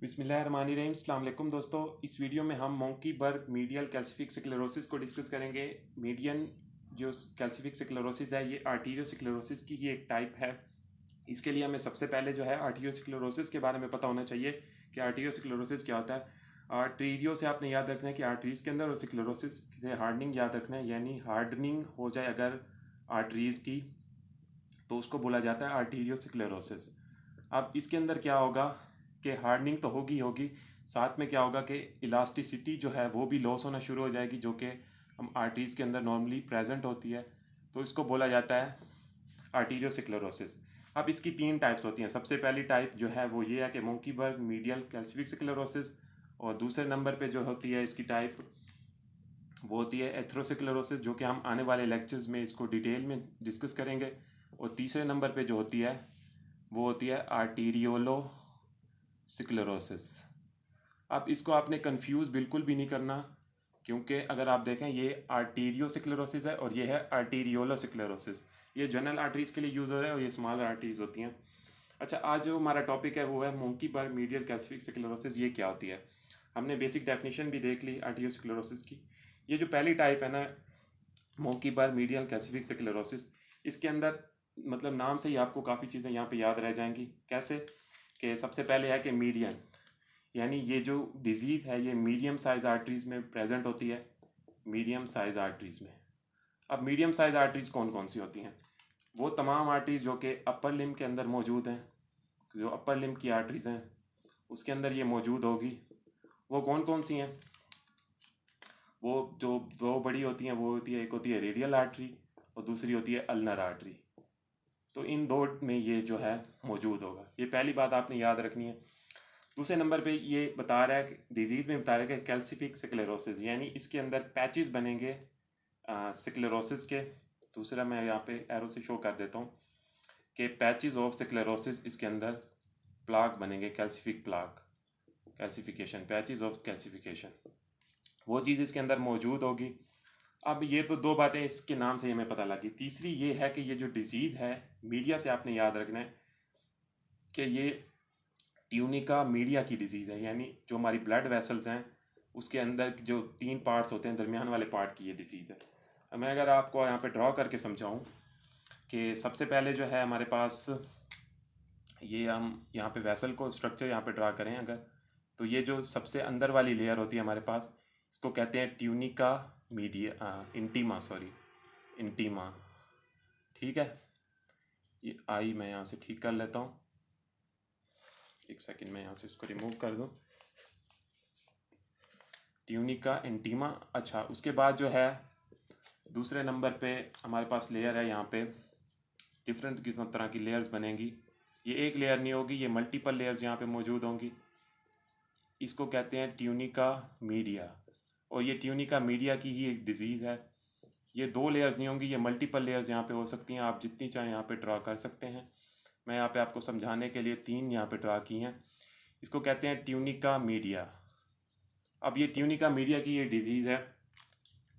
बिस्मिल्लाहिर्रहमानिर्रहीम। अस्सलाम वालेकुम दोस्तों, इस वीडियो में हम मोंकी बर्ग मीडियल कैल्सिफिक स्क्लेरोसिस को डिस्कस करेंगे। मीडियन जो कैल्सिफिक स्क्लेरोसिस है ये आर्टीरियोस्क्लेरोसिस की ही एक टाइप है। इसके लिए हमें सबसे पहले जो है आर्टीरियोस्क्लेरोसिस के बारे में पता होना चाहिए कि आर्टीरियोस्क्लेरोसिस क्या होता है। आर्टीरियो से आपने याद रखना है कि आर्टरीज के अंदर, और स्क्लेरोसिस से हार्डनिंग याद रखना है, यानी हार्डनिंग हो जाए अगर आर्टरीज की तो उसको बोला जाता है आर्टीरियोस्क्लेरोसिस। अब इसके अंदर क्या होगा कि हार्डनिंग तो होगी होगी, साथ में क्या होगा कि इलास्टिसिटी जो है वो भी लॉस होना शुरू हो जाएगी, जो कि हम आर्टरीज के अंदर नॉर्मली प्रेजेंट होती है। तो इसको बोला जाता है आर्टीरियोस्क्लेरोसिस। अब इसकी तीन टाइप्स होती हैं। सबसे पहली टाइप जो है वो ये है कि मोंकी बर्ग मीडियल कैल्सिफिक स्क्लेरोसिस, और दूसरे नंबर पे जो होती है इसकी टाइप वो होती है एथेरोस्क्लेरोसिस, जो कि हम आने वाले लेक्चर्स में इसको डिटेल में डिस्कस करेंगे। और तीसरे नंबर पे जो होती है वो होती है आर्टीरियोलो स्क्लेरोसिस। अब इसको आपने कंफ्यूज बिल्कुल भी नहीं करना, क्योंकि अगर आप देखें ये आर्टीरियोस्क्लेरोसिस है और ये है आर्टीरियोलोस्क्लेरोसिस। ये जनरल आर्टरीज के लिए यूज़ हो रहा है और ये स्मॉल आर्टरीज होती हैं। अच्छा, आज जो हमारा टॉपिक है वो है मोंकी बर्ग मीडियल कैल्सिफिक स्क्लेरोसिस। ये क्या होती है? हमने बेसिक डेफिनेशन भी देख ली आर्टीरियोस्क्लेरोसिस की। ये जो पहली टाइप है ना, मोंकी बर्ग मीडियल कैल्सिफिक स्क्लेरोसिस, इसके अंदर मतलब नाम से ही आपको काफ़ी चीज़ें यहाँ पे याद रह जाएंगी। कैसे कि सबसे पहले है कि मीडियन, यानी ये जो डिजीज़ है ये मीडियम साइज आर्टरीज में प्रेजेंट होती है। मीडियम साइज आर्टरीज में, अब मीडियम साइज आर्टरीज कौन कौन सी होती हैं? वो तमाम आर्टरीज जो कि अपर लिम्ब के अंदर मौजूद हैं, जो अपर लिम्ब की आर्टरीज हैं उसके अंदर ये मौजूद होगी। वो कौन कौन सी हैं? वो जो दो बड़ी होती हैं वो होती है, एक होती है रेडियल आर्टरी और दूसरी होती है अल्नर आर्टरी। तो इन दो में ये जो है मौजूद होगा। ये पहली बात आपने याद रखनी है। दूसरे नंबर पे ये बता रहा है कि डिजीज़ में बता रहा है कि कैल्सिफिक स्क्लेरोसिस, यानी इसके अंदर पैचेस बनेंगे स्क्लेरोसिस के। दूसरा मैं यहाँ पे एरो से शो कर देता हूँ कि पैचेस ऑफ स्क्लेरोसिस, इसके अंदर प्लाक बनेंगे, calcific plaque, calcification, patches of calcification, वो चीज़ इसके अंदर मौजूद होगी। अब ये तो दो बातें इसके नाम से हमें पता लगी। तीसरी ये है कि ये जो डिजीज़ है, मीडिया से आपने याद रखना है कि ये ट्यूनिका मीडिया की डिजीज़ है, यानी जो हमारी ब्लड वेसल्स हैं उसके अंदर जो तीन पार्ट्स होते हैं, दरमियान वाले पार्ट की ये डिजीज़ है। अब मैं अगर आपको यहाँ पे ड्रॉ करके समझाऊँ कि सबसे पहले जो है हमारे पास, ये हम यहाँ पे वेसल को स्ट्रक्चर यहाँ पे ड्रा करें अगर, तो ये जो सबसे अंदर वाली लेयर होती है हमारे पास, इसको कहते हैं tunica media, intima, sorry intima. ठीक है, ये आई मैं यहाँ से ठीक कर लेता हूँ, एक सेकंड में यहाँ से इसको रिमूव कर दूँ। Tunica intima. अच्छा, उसके बाद जो है दूसरे नंबर पे हमारे पास लेयर है, यहाँ पे डिफरेंट किस्म तरह की लेयर्स बनेंगी। ये एक लेयर नहीं होगी, ये मल्टीपल लेयर्स यहाँ पे मौजूद होंगी। इसको कहते हैं ट्यूनिका मीडिया, और ये ट्यूनिका मीडिया की ही एक डिजीज़ है। ये दो लेयर्स नहीं होंगी, ये मल्टीपल लेयर्स यहाँ पे हो सकती हैं। आप जितनी चाहें यहाँ पे ड्रा कर सकते हैं। मैं यहाँ पे आपको समझाने के लिए तीन यहाँ पे ड्रा की हैं। इसको कहते हैं ट्यूनिका मीडिया। अब ये ट्यूनिका मीडिया की ये डिजीज़ है,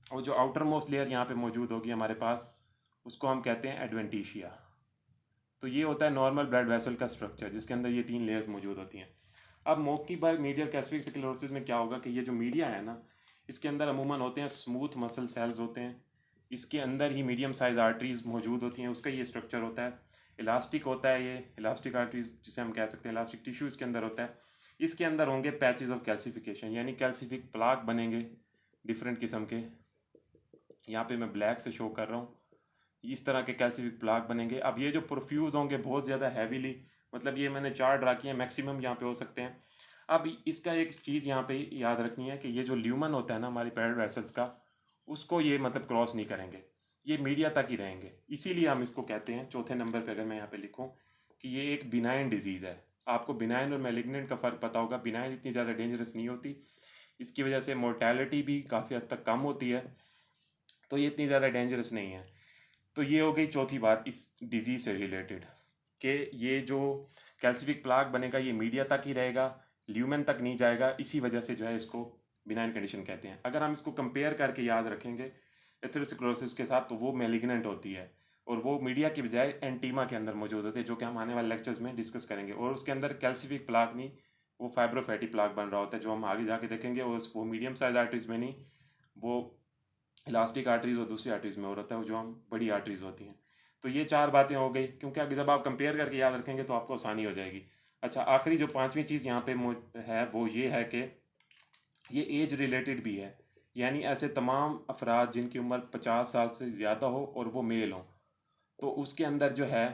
और जो आउटर मोस्ट लेयर यहाँ पे मौजूद होगी हमारे पास, उसको हम कहते हैं एडवेंटिशिया। तो ये होता है नॉर्मल ब्लड वेसल का स्ट्रक्चर, जिसके अंदर ये तीन लेयर्स मौजूद होती हैं। अब मोंकी बर्ग मीडियल कैल्सिफिक स्क्लेरोसिस में क्या होगा कि ये जो मीडिया है ना, इसके अंदर अमूमन होते हैं स्मूथ मसल सेल्स होते हैं। इसके अंदर ही मीडियम साइज आर्टरीज मौजूद होती हैं, उसका ये स्ट्रक्चर होता है। इलास्टिक होता है, ये इलास्टिक आर्टरीज जिसे हम कह सकते हैं, इलास्टिक टिश्यू इसके अंदर होता है। इसके अंदर होंगे पैचेस ऑफ कैल्सिफिकेशन, यानी कैल्सिफिक प्लाक बनेंगे डिफरेंट किस्म के। यहाँ पे मैं ब्लैक से शो कर रहा हूँ, इस तरह के कैल्सिफिक प्लाक बनेंगे। अब ये जो प्रोफ्यूज होंगे बहुत ज़्यादा हैवीली, मतलब ये मैंने चार ड्रा किए हैं, मैक्सिमम यहाँ पे हो सकते हैं। अब इसका एक चीज़ यहाँ पे याद रखनी है कि ये जो ल्यूमन होता है ना हमारी ब्लड वेसल्स का, उसको ये मतलब क्रॉस नहीं करेंगे, ये मीडिया तक ही रहेंगे। इसीलिए हम इसको कहते हैं, चौथे नंबर पे अगर मैं यहाँ पे लिखूँ, कि ये एक बिनाइन डिजीज़ है। आपको बिनाइन और मैलिग्नेंट का फ़र्क पता होगा। बिनाइन इतनी ज़्यादा डेंजरस नहीं होती, इसकी वजह से मोर्टेलिटी भी काफ़ी हद तक कम होती है, तो ये इतनी ज़्यादा डेंजरस नहीं है। तो ये हो गई चौथी बात इस डिजीज़ से रिलेटेड, कि ये जो कैल्सिफिक प्लाक बनेगा ये मीडिया तक ही रहेगा, ल्यूमेन तक नहीं जाएगा। इसी वजह से जो है इसको बिनाइन कंडीशन कहते हैं। अगर हम इसको कंपेयर करके याद रखेंगे एथेरोस्क्लेरोसिस के साथ, तो वो मैलिग्नेंट होती है, और वो मीडिया की बजाय एंटीमा के अंदर मौजूद होती है, जो कि हम आने वाले लेक्चर्स में डिस्कस करेंगे। और उसके अंदर कैल्सिफिक प्लाक नहीं, वो फाइब्रोफैटी प्लाक बन रहा होता है, जो हम आगे जाके देखेंगे। वो मीडियम साइज आर्टरीज में नहीं, वो इलास्टिक आर्टरीज और दूसरी आर्टरीज में हो रहा है, जो हम बड़ी आर्टरीज होती हैं। तो ये 4 बातें हो गई, क्योंकि अगर जब आप कंपेयर करके याद रखेंगे तो आपको आसानी हो जाएगी। अच्छा, आखिरी जो 5वीं चीज़ यहाँ पे है वो ये है कि ये एज रिलेटेड भी है, यानी ऐसे तमाम अफराद जिनकी उम्र 50 साल से ज़्यादा हो और वो मेल हो, तो उसके अंदर जो है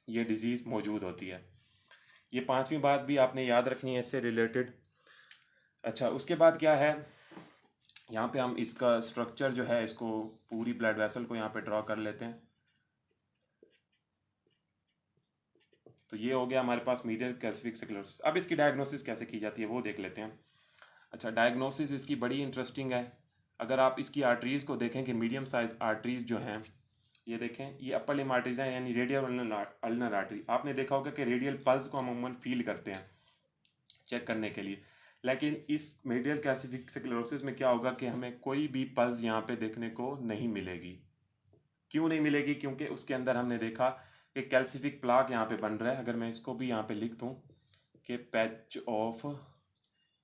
ये डिज़ीज़ मौजूद होती है। ये 5वीं बात भी आपने याद रखनी है इससे रिलेटेड। अच्छा, उसके बाद क्या है, यहाँ पे हम इसका स्ट्रक्चर जो है, इसको पूरी ब्लड वेसल को यहाँ पे ड्रॉ कर लेते हैं। तो ये हो गया हमारे पास मीडियल कैल्सिफिक स्क्लेरोसिस। अब इसकी डायग्नोसिस कैसे की जाती है वो देख लेते हैं। अच्छा, डायग्नोसिस इसकी बड़ी इंटरेस्टिंग है। अगर आप इसकी आर्टरीज़ को देखें कि मीडियम साइज आर्टरीज़ जो हैं, ये देखें, ये अपर लिम्ब आर्टरीज हैं, यानी रेडियल अल्नर आर्टरी। आपने देखा होगा कि रेडियल पल्स को हम अमूमन फील करते हैं चेक करने के लिए, लेकिन इस मीडियल कैल्सिफिक स्क्लेरोसिस में क्या होगा कि हमें कोई भी पल्स यहाँ पे देखने को नहीं मिलेगी। क्यों नहीं मिलेगी? क्योंकि उसके अंदर हमने देखा कि कैल्सिफिक प्लाक यहाँ पे बन रहा है। अगर मैं इसको भी यहाँ पे लिख दूँ कि पैच ऑफ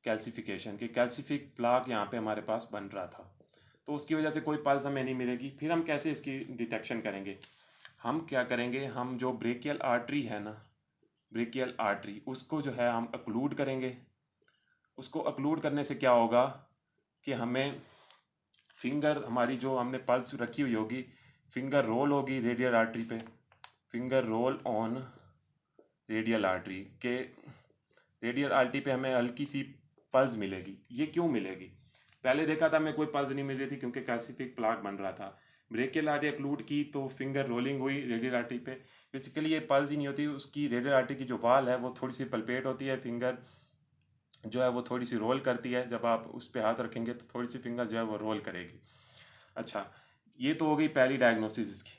कैल्सिफिकेशन, कि कैल्सिफिक प्लाक यहाँ पे हमारे पास बन रहा था, तो उसकी वजह से कोई पल्स हमें नहीं मिलेगी। फिर हम कैसे इसकी डिटेक्शन करेंगे? हम क्या करेंगे, हम जो ब्रेकियल आर्टरी है ना, ब्रेकियल आर्टरी, उसको जो है हम अक्लूड करेंगे। उसको अक्लूड करने से क्या होगा कि हमें फिंगर, हमारी जो हमने पल्स रखी हुई होगी, फिंगर रोल होगी रेडियल आर्टरी पे, finger roll on radial artery के, रेडियल आर्टरी पे हमें हल्की सी पल्स मिलेगी। ये क्यों मिलेगी? पहले देखा था हमें कोई पल्स नहीं मिल रही थी क्योंकि कैल्सिफिक प्लाक बन रहा था। ब्रेकियल आर्टरी अक्लूड की तो फिंगर रोलिंग हुई रेडियल आर्टरी पे, बेसिकली ये पल्स ही नहीं होती। उसकी रेडियल आर्टरी की जो वाल है वो थोड़ी सी पल्पेट होती है, फिंगर जो है वो थोड़ी सी रोल करती है। जब आप उस पर हाथ रखेंगे तो थोड़ी सी फिंगर जो है वो रोल करेगी। अच्छा, ये तो हो गई पहली डायग्नोसिस इसकी।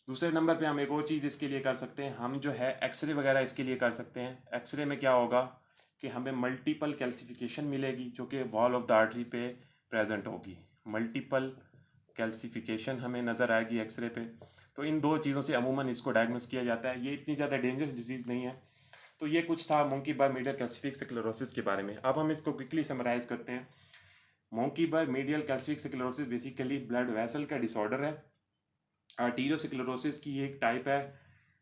दूसरे नंबर पे हम एक और चीज़ इसके लिए कर सकते हैं, हम जो है एक्सरे वगैरह इसके लिए कर सकते हैं। एक्सरे में क्या होगा कि हमें मल्टीपल कैल्सिफिकेशन मिलेगी जो कि वॉल ऑफ द आर्टरी पे प्रेजेंट होगी। मल्टीपल कैल्सिफिकेशन हमें नज़र आएगी एक्सरे पे। तो इन दो चीज़ों से अमूमन इसको डायग्नोस किया जाता है। ये इतनी ज़्यादा डेंजरस डिजीज़ नहीं है। तो ये कुछ था मोंकी बर मीडियल कैल्सिफिक स्क्लेरोसिस के बारे में। अब हम इसको क्विकली समराइज करते हैं। मोंकी बर medial calcific sclerosis basically blood vessel का डिसऑर्डर है। आर्टीरियोस्क्लेरोसिस की एक टाइप है,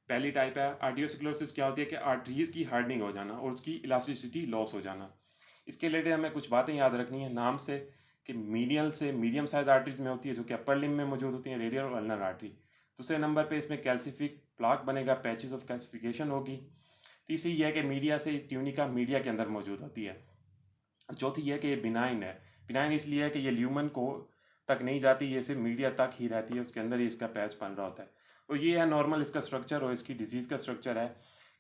पहली टाइप है। आर्टीरियोस्क्लेरोसिस क्या होती है कि आर्टरीज की हार्डनिंग हो जाना और उसकी इलास्टिसिटी लॉस हो जाना। इसके रिलेटेड हमें कुछ बातें याद रखनी है नाम से, कि मीडियल से मीडियम साइज आर्टरीज में होती है जो कि अपर लिम्ब में मौजूद होती है, रेडियल और अल्नर आर्टरी। दूसरे नंबर पे इसमें कैल्सिफिक प्लाक बनेगा, पैचेस ऑफ कैल्सिफिकेशन होगी। तीसरी यह है कि मीडिया से ट्यूनिका मीडिया के अंदर मौजूद होती है। चौथी यह कि ये बिनाइन है। बिनाइन इसलिए है कि ये ल्यूमन को तक नहीं जाती, ये सिर्फ मीडिया तक ही रहती है, उसके अंदर ही इसका पैच बन रहा होता है। तो ये है नॉर्मल इसका स्ट्रक्चर। और इसकी डिजीज़ का स्ट्रक्चर है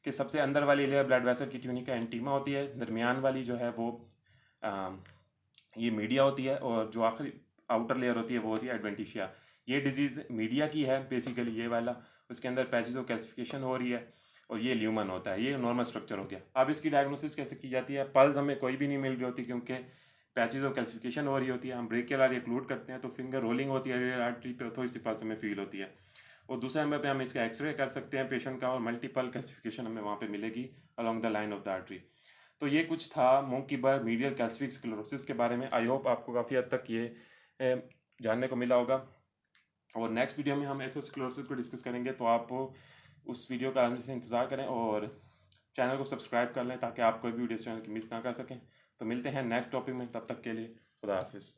कि सबसे अंदर वाली लेयर ब्लड वेसल की ट्यूनिका एंटीमा होती है, दरमियान वाली जो है वो ये मीडिया होती है, और जो आखिरी आउटर लेयर होती है वो होती है एडवेंटिशिया। ये डिजीज़ मीडिया की है बेसिकली, ये वाला। उसके अंदर पैचेस ऑफ कैल्सिफिकेशन हो रही है और ये ल्यूमन होता है। ये नॉर्मल स्ट्रक्चर हो गया। अब इसकी डायग्नोसिस कैसे की जाती है? पल्स हमें कोई भी नहीं मिल रही होती क्योंकि पैचेस ऑफ कैल्सिफिकेशन हो रही होती है। हम ब्रेकियल आर्टरी इंक्लूड करते हैं तो फिंगर रोलिंग होती है रेडियल आर्टरी पे, थोड़ी सी पल्स हमें फील होती है। और दूसरे नंबर पे हम इसका एक्सरे कर सकते हैं पेशेंट का, और मल्टीपल कैल्सिफिकेशन हमें वहाँ पे मिलेगी along the line of the artery. तो ये कुछ था मोंकी बर मीडियल कैल्सिफिक स्क्लेरोसिस के बारे में। आई होप आपको काफ़ी हद तक ये जानने को मिला होगा। और नेक्स्ट वीडियो में हम एथरोस्क्लेरोसिस को डिस्कस करेंगे, तो आप उस वीडियो का आराम से इंतज़ार करें और चैनल को सब्सक्राइब कर लें ताकि आप कोई भी वीडियो चैनल की मिस ना कर सकें। तो मिलते हैं नेक्स्ट टॉपिक में, तब तक के लिए खुदा हाफिज़।